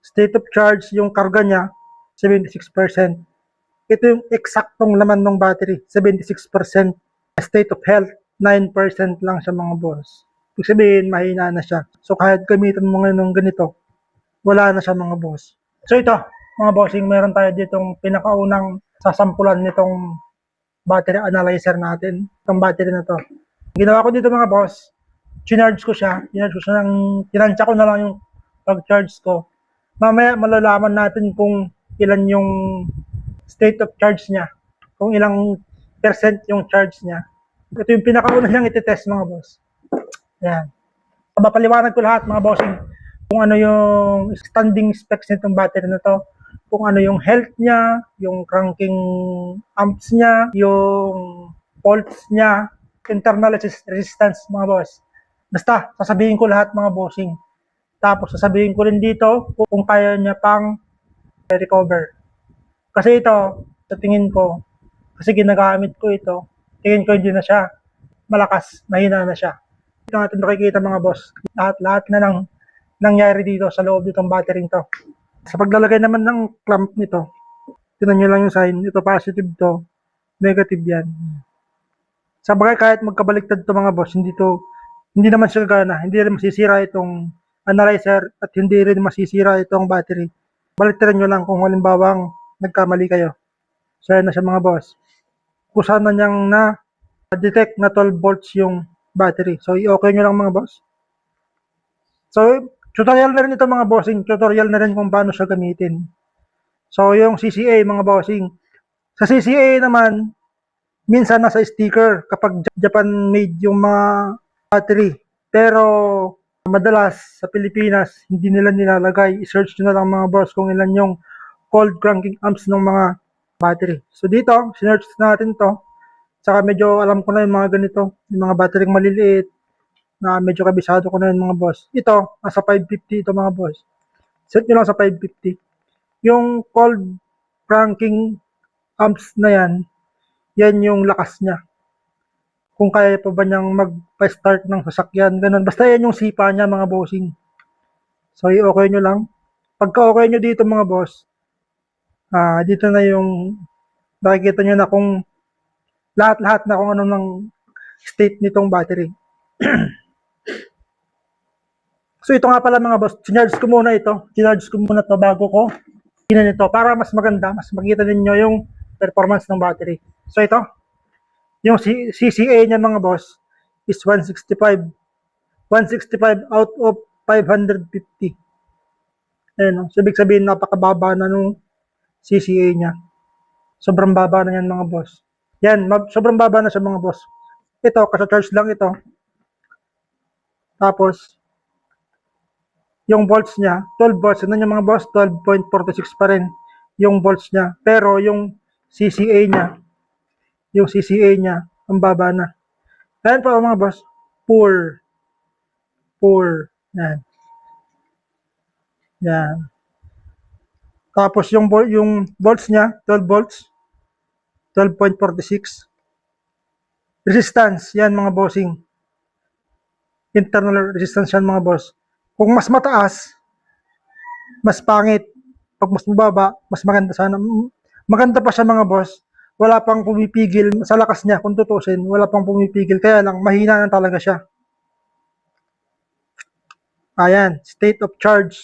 State of charge, yung karga niya, 76%. Ito yung eksaktong laman ng battery, 76%. State of health, 9% lang siya mga boss. Ibig sabihin, mahina na siya. So kahit gamitin mo ngayon ng ganito, wala na siya mga boss. So ito, mga bossing, meron tayo ditong pinakaunang sasampulan nitong battery analyzer natin. Itong battery na to. Ginawa ko dito mga boss, chinarge ko siya. Tinansya ko na lang yung pag-charge ko. Mamaya malalaman natin kung ilan yung state of charge niya. Kung ilang percent yung charge niya. Ito yung pinakauna niyang iti-test mga boss. Ayan. Mapaliwanag ko lahat mga bossing kung ano yung standing specs nitong battery na to. Kung ano yung health niya, yung cranking amps niya, yung volts niya, internal resistance mga boss. Basta, sasabihin ko lahat mga bossing. Tapos sasabihin ko rin dito kung kaya niya pang recover. Kasi ito, sa tingin ko, kasi ginagamit ko ito, tingin ko hindi na siya malakas, mahina na siya. Ito natin makikita mga boss, lahat na ng nangyari dito sa loob nitong battery to. Sa paglalagay naman ng clamp nito, tinan nyo lang yung sign, ito positive to, negative yan. Sa bagay kahit magkabaliktad to mga boss, hindi naman siya gana, hindi rin masisira itong analyzer at hindi rin masisira itong battery. Baliktaran nyo lang kung halimbawang nagkamali kayo. So yan na siya mga boss. Kusa na niyang na-detect na 12 volts yung battery. So i-okay nyo lang mga boss. So tutorial na rin ito mga bossing. Tutorial na rin kung paano siya gamitin. So yung CCA mga bossing. Sa CCA naman, minsan nasa sticker kapag Japan made yung mga battery. Pero madalas sa Pilipinas, hindi nila nilalagay. I-search nyo na lang mga boss kung ilan yung cold cranking amps ng mga battery. So dito, sinearch natin to. Saka medyo alam ko na yung mga ganito, yung mga battery maliliit, na medyo kabisado ko na yung mga boss. Ito, nasa 550 ito mga boss. Set nyo lang sa 550. Yung cold cranking amps na yan yung lakas niya. Kung kaya pa ba niyang mag-start ng sasakyan, ganun. Basta yan yung sipa niya mga bossing. So i-okay nyo lang. Pagka-okay nyo dito mga boss, dito na yung nakikita nyo na kung lahat-lahat na kung ano ng state nitong battery. So ito nga pala mga boss, sinarge ko muna ito. Sinarge ko muna to bago ko ginanito para mas maganda, mas makita ninyo yung performance ng battery. So ito, yung CCA niya mga boss is 165. 165 out of 550. Ayan, so ibig sabihin napakababa na nung CCA niya. Sobrang baba na yan mga boss. Yan, sobrang baba na siya mga boss. Ito, kasa-charge lang ito. Tapos, yung volts niya, 12 volts. Ano yung mga boss? 12.46 pa rin yung volts niya. Pero yung CCA niya, ang baba na. Ayan pa mga boss. Poor. Yan. Yan. Tapos yung volts niya, 12 volts. 12.46. Resistance, yan mga bossing. Internal resistance yan mga boss. Kung mas mataas, mas pangit. Pag mas mababa, mas maganda sana. Maganda pa siya mga boss. Wala pang pumipigil sa lakas niya. Kung tutusin, wala pang pumipigil. Kaya lang, mahina na talaga siya. Ayan, state of charge.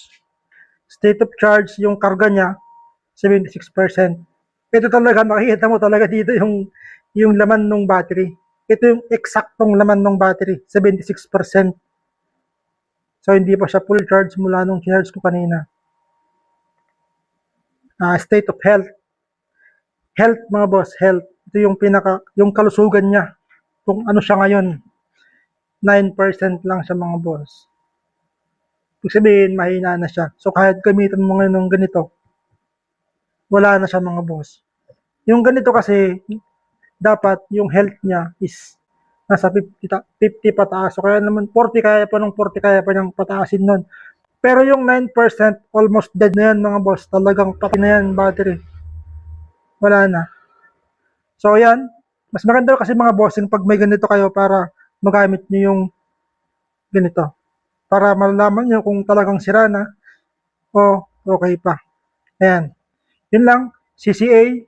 State of charge, yung karga niya, 76%. Ito talaga, makikita mo talaga dito yung laman ng battery. Ito yung eksaktong laman ng battery, 76%. So, hindi pa siya full charge mula nung charge ko kanina. State of health. Health mga boss, health. Ito yung kalusugan niya. Kung ano siya ngayon, 9% lang siya mga boss. Ibig sabihin, mahina na siya. So, kahit gamitin mo ngayon ng ganito, wala na siya mga boss. Yung ganito kasi, dapat yung health niya is nasa 50 pataas. So, kaya naman 40 kaya pa niyang pataasin nun. Pero yung 9%, almost dead na yan mga boss. Talagang pati na yan battery. Wala na. So, yan. Mas maganda kasi mga bossing pag may ganito kayo para magamit nyo yung ganito. Para malalaman nyo kung talagang sira na o okay pa. Ayan. Yun lang. CCA,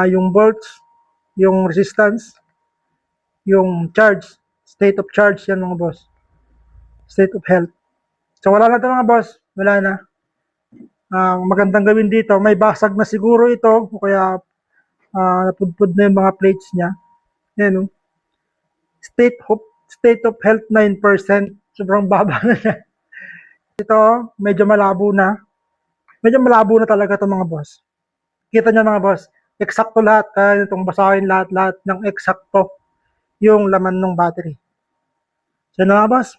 yung volts, yung resistance, yung charge, state of charge, yan mga boss. State of health. So wala na ito mga boss. Wala na. Ang magandang gawin dito, may basag na siguro ito, o kaya napudpud na yung mga plates niya. Yan, oh. State of health 9%. Sobrang baba na siya. Ito, medyo malabo na. Medyo malabo na talaga ito mga boss. Kita niyo mga boss, eksakto lahat. Kaya itong basahin lahat ng eksakto yung laman ng battery. So na mga boss,